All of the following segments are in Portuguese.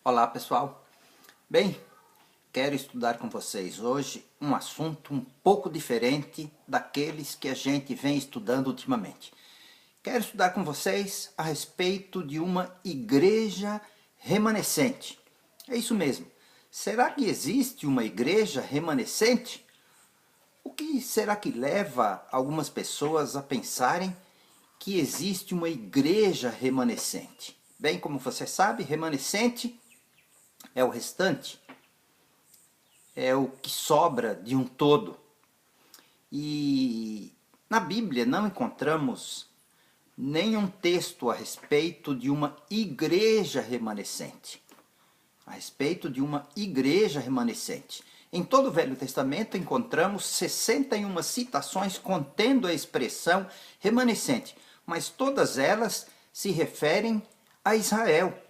Olá pessoal, bem, quero estudar com vocês hoje um assunto um pouco diferente daqueles que a gente vem estudando ultimamente. Quero estudar com vocês a respeito de uma igreja remanescente. É isso mesmo, será que existe uma igreja remanescente? O que será que leva algumas pessoas a pensarem que existe uma igreja remanescente? Bem, como você sabe, remanescente é o restante, é o que sobra de um todo. E na Bíblia não encontramos nenhum texto a respeito de uma igreja remanescente. A respeito de uma igreja remanescente. Em todo o Velho Testamento encontramos 61 citações contendo a expressão remanescente, mas todas elas se referem a Israel,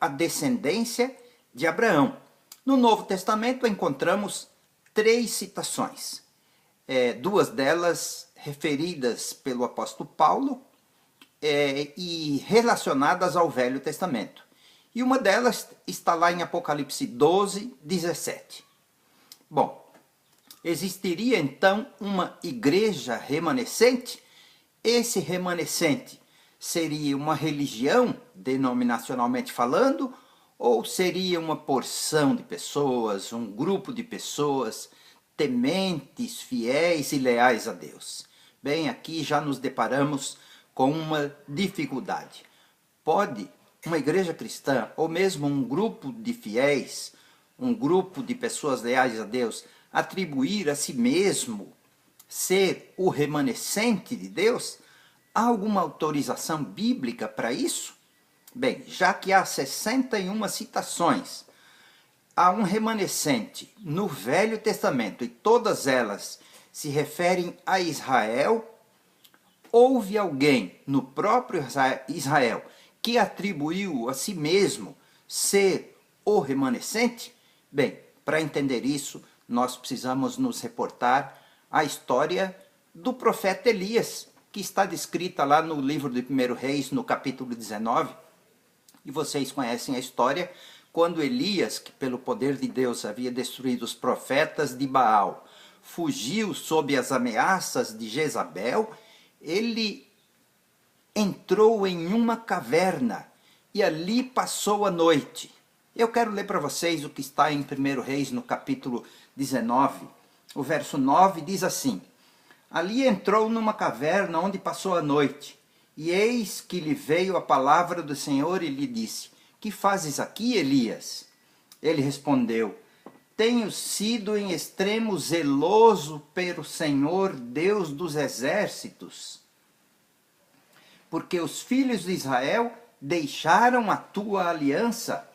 a descendência de Abraão. No Novo Testamento encontramos 3 citações, duas delas referidas pelo apóstolo Paulo e relacionadas ao Velho Testamento. E uma delas está lá em Apocalipse 12, 17. Bom, existiria então uma igreja remanescente? Esse remanescente seria uma religião, denominacionalmente falando, ou seria uma porção de pessoas, um grupo de pessoas tementes, fiéis e leais a Deus? Bem, aqui já nos deparamos com uma dificuldade. Pode uma igreja cristã, ou mesmo um grupo de fiéis, um grupo de pessoas leais a Deus, atribuir a si mesmo ser o remanescente de Deus? Há alguma autorização bíblica para isso? Bem, já que há 61 citações a um remanescente no Velho Testamento e todas elas se referem a Israel, houve alguém no próprio Israel que atribuiu a si mesmo ser o remanescente? Bem, para entender isso, nós precisamos nos reportar à história do profeta Elias, que está descrita lá no livro de 1 Reis, no capítulo 19. E vocês conhecem a história, quando Elias, que pelo poder de Deus havia destruído os profetas de Baal, fugiu sob as ameaças de Jezabel, ele entrou em uma caverna e ali passou a noite. Eu quero ler para vocês o que está em 1 Reis, no capítulo 19. O verso 9 diz assim: ali entrou numa caverna onde passou a noite, e eis que lhe veio a palavra do Senhor e lhe disse: que fazes aqui, Elias? Ele respondeu: tenho sido em extremo zeloso pelo Senhor, Deus dos exércitos, porque os filhos de Israel deixaram a tua aliança,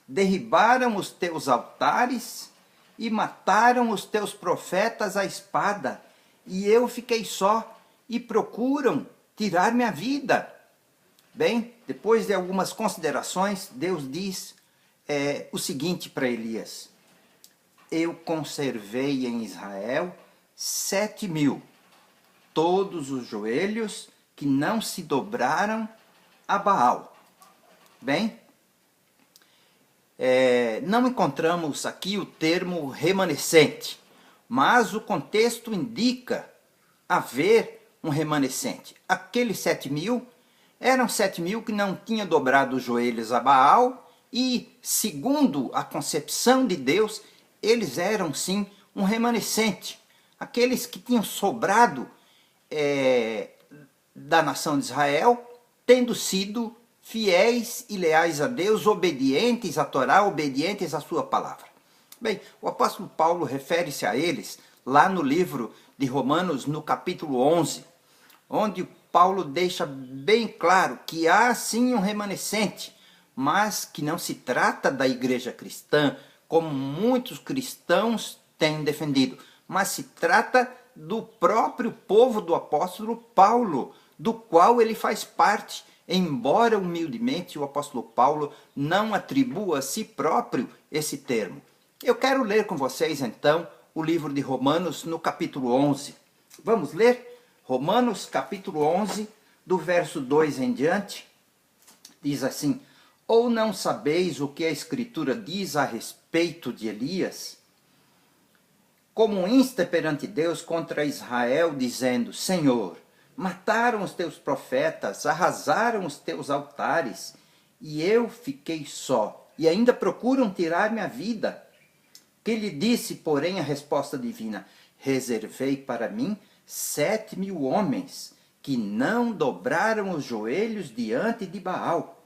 derribaram os teus altares e mataram os teus profetas à espada, e eu fiquei só, e procuram tirar minha vida. Bem, depois de algumas considerações, Deus diz o seguinte para Elias: eu conservei em Israel 7.000, todos os joelhos que não se dobraram a Baal. Bem, não encontramos aqui o termo remanescente, mas o contexto indica haver um remanescente. Aqueles 7.000 eram 7.000 que não tinham dobrado os joelhos a Baal e, segundo a concepção de Deus, eles eram sim um remanescente. Aqueles que tinham sobrado da nação de Israel, tendo sido fiéis e leais a Deus, obedientes à Torá, obedientes à sua palavra. Bem, o apóstolo Paulo refere-se a eles lá no livro de Romanos, no capítulo 11, onde Paulo deixa bem claro que há sim um remanescente, mas que não se trata da igreja cristã, como muitos cristãos têm defendido, mas se trata do próprio povo do apóstolo Paulo, do qual ele faz parte, embora humildemente o apóstolo Paulo não atribua a si próprio esse termo. Eu quero ler com vocês então o livro de Romanos no capítulo 11. Vamos ler? Romanos capítulo 11, do verso 2 em diante, diz assim: Ou não sabeis o que a Escritura diz a respeito de Elias? Como insta perante Deus contra Israel, dizendo: Senhor, mataram os teus profetas, arrasaram os teus altares, e eu fiquei só, e ainda procuram tirar minha vida. Que lhe disse, porém, a resposta divina: reservei para mim 7.000 homens, que não dobraram os joelhos diante de Baal.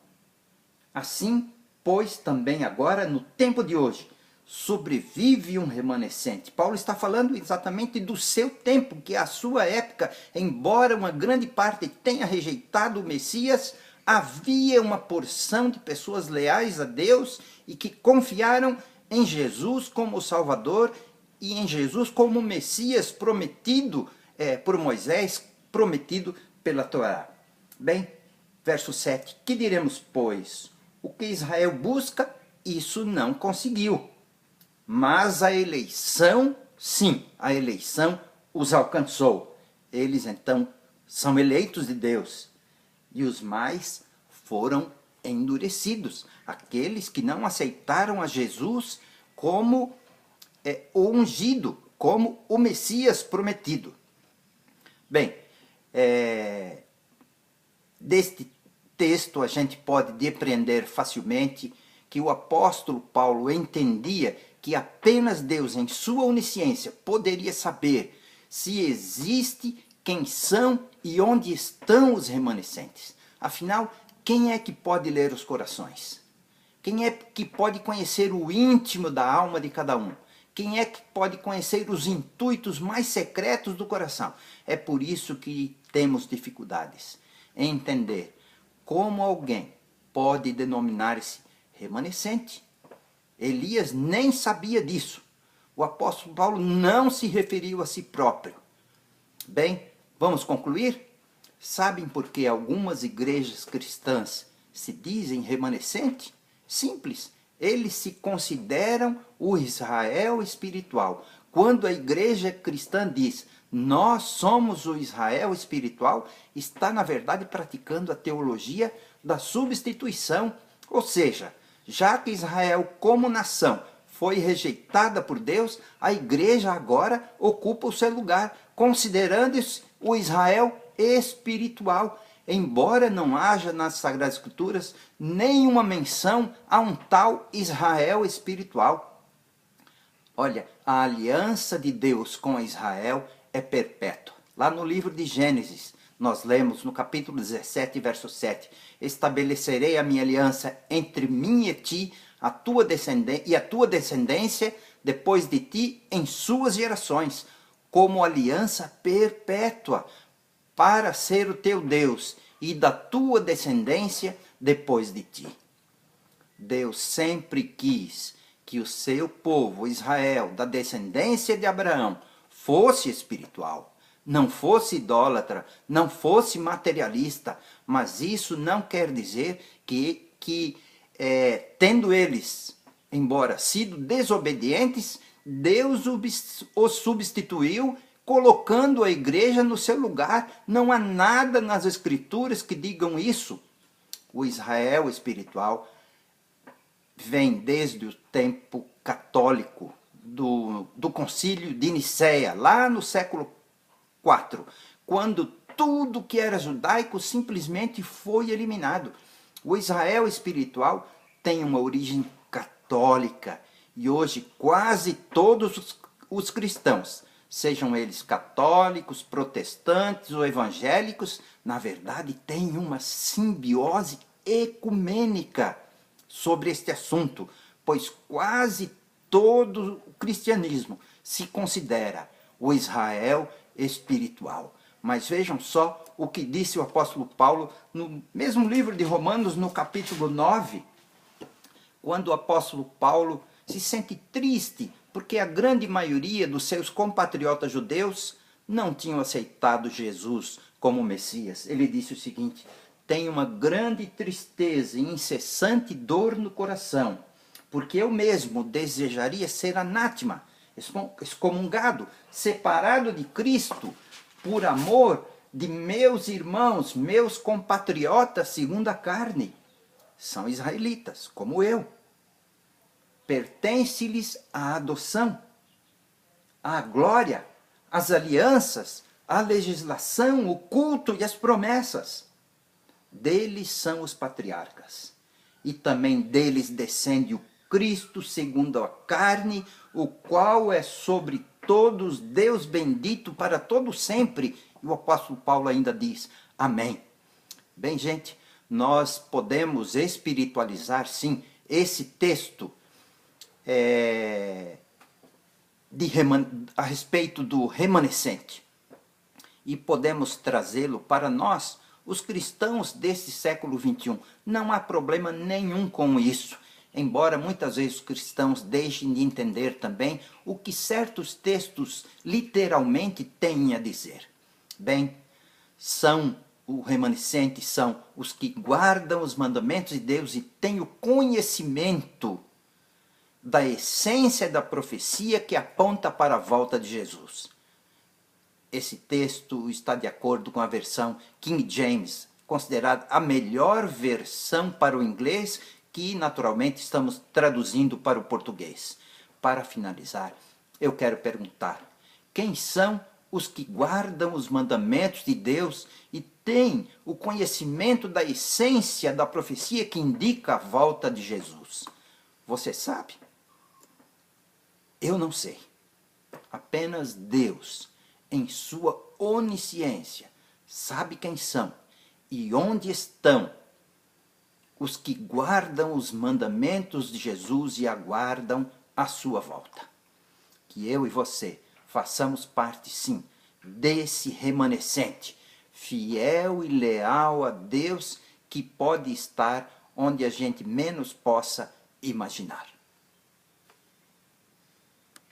Assim, pois, também agora, no tempo de hoje, sobrevive um remanescente. Paulo está falando exatamente do seu tempo, que é a sua época, embora uma grande parte tenha rejeitado o Messias, havia uma porção de pessoas leais a Deus e que confiaram em Jesus como Salvador e em Jesus como Messias prometido por Moisés, prometido pela Torá. Bem, verso 7. Que diremos, pois? O que Israel busca, isso não conseguiu. Mas a eleição, sim, a eleição os alcançou. Eles, então, são eleitos de Deus. E os mais foram endurecidos. Aqueles que não aceitaram a Jesus como o ungido, como o Messias prometido. Bem, deste texto a gente pode depreender facilmente que o apóstolo Paulo entendia que apenas Deus, em sua onisciência, poderia saber se existe, quem são e onde estão os remanescentes. Afinal, quem é que pode ler os corações? Quem é que pode conhecer o íntimo da alma de cada um? Quem é que pode conhecer os intuitos mais secretos do coração? É por isso que temos dificuldades em entender como alguém pode denominar-se remanescente. Elias nem sabia disso. O apóstolo Paulo não se referiu a si próprio. Bem, vamos concluir? Sabem por que algumas igrejas cristãs se dizem remanescente? Simples. Eles se consideram o Israel espiritual. Quando a igreja cristã diz: nós somos o Israel espiritual, está na verdade praticando a teologia da substituição. Ou seja, já que Israel como nação foi rejeitada por Deus, a igreja agora ocupa o seu lugar, considerando-se o Israel espiritual, embora não haja nas Sagradas Escrituras nenhuma menção a um tal Israel espiritual. Olha, a aliança de Deus com Israel é perpétua. Lá no livro de Gênesis, nós lemos no capítulo 17, verso 7, estabelecerei a minha aliança entre mim e ti, a tua descendência depois de ti em suas gerações, como aliança perpétua, para ser o teu Deus e da tua descendência depois de ti. Deus sempre quis que o seu povo, Israel, da descendência de Abraão, fosse espiritual, não fosse idólatra, não fosse materialista, mas isso não quer dizer que tendo eles, embora sido desobedientes, Deus os substituiu, colocando a igreja no seu lugar. Não há nada nas Escrituras que digam isso. O Israel espiritual vem desde o tempo católico, do concílio de Nicéia, lá no século IV, quando tudo que era judaico simplesmente foi eliminado. O Israel espiritual tem uma origem católica e hoje quase todos os cristãos, sejam eles católicos, protestantes ou evangélicos, na verdade têm uma simbiose ecumênica sobre este assunto, pois quase todo o cristianismo se considera o Israel espiritual. Mas vejam só o que disse o apóstolo Paulo no mesmo livro de Romanos, no capítulo 9, quando o apóstolo Paulo se sente triste porque a grande maioria dos seus compatriotas judeus não tinham aceitado Jesus como Messias. Ele disse o seguinte: tenho uma grande tristeza e incessante dor no coração, porque eu mesmo desejaria ser anátema, excomungado, separado de Cristo, por amor de meus irmãos, meus compatriotas segundo a carne. são israelitas, como eu. Pertence-lhes a adoção, a glória, as alianças, a legislação, o culto e as promessas. Deles são os patriarcas, e também deles descende o Cristo segundo a carne, o qual é sobre todos Deus bendito para todo sempre. E o apóstolo Paulo ainda diz, amém. Bem, gente, nós podemos espiritualizar, sim, esse texto a respeito do remanescente. E podemos trazê-lo para nós, os cristãos desse século XXI. Não há problema nenhum com isso, embora muitas vezes os cristãos deixem de entender também o que certos textos literalmente têm a dizer. Bem, o remanescente são os que guardam os mandamentos de Deus e têm o conhecimento da essência da profecia que aponta para a volta de Jesus. Esse texto está de acordo com a versão King James, considerada a melhor versão para o inglês, que naturalmente estamos traduzindo para o português. Para finalizar, eu quero perguntar, quem são os que guardam os mandamentos de Deus e têm o conhecimento da essência da profecia que indica a volta de Jesus? Você sabe? Eu não sei. Apenas Deus, em sua onisciência, sabe quem são e onde estão os que guardam os mandamentos de Jesus e aguardam a sua volta. Que eu e você façamos parte, sim, desse remanescente, fiel e leal a Deus, que pode estar onde a gente menos possa imaginar.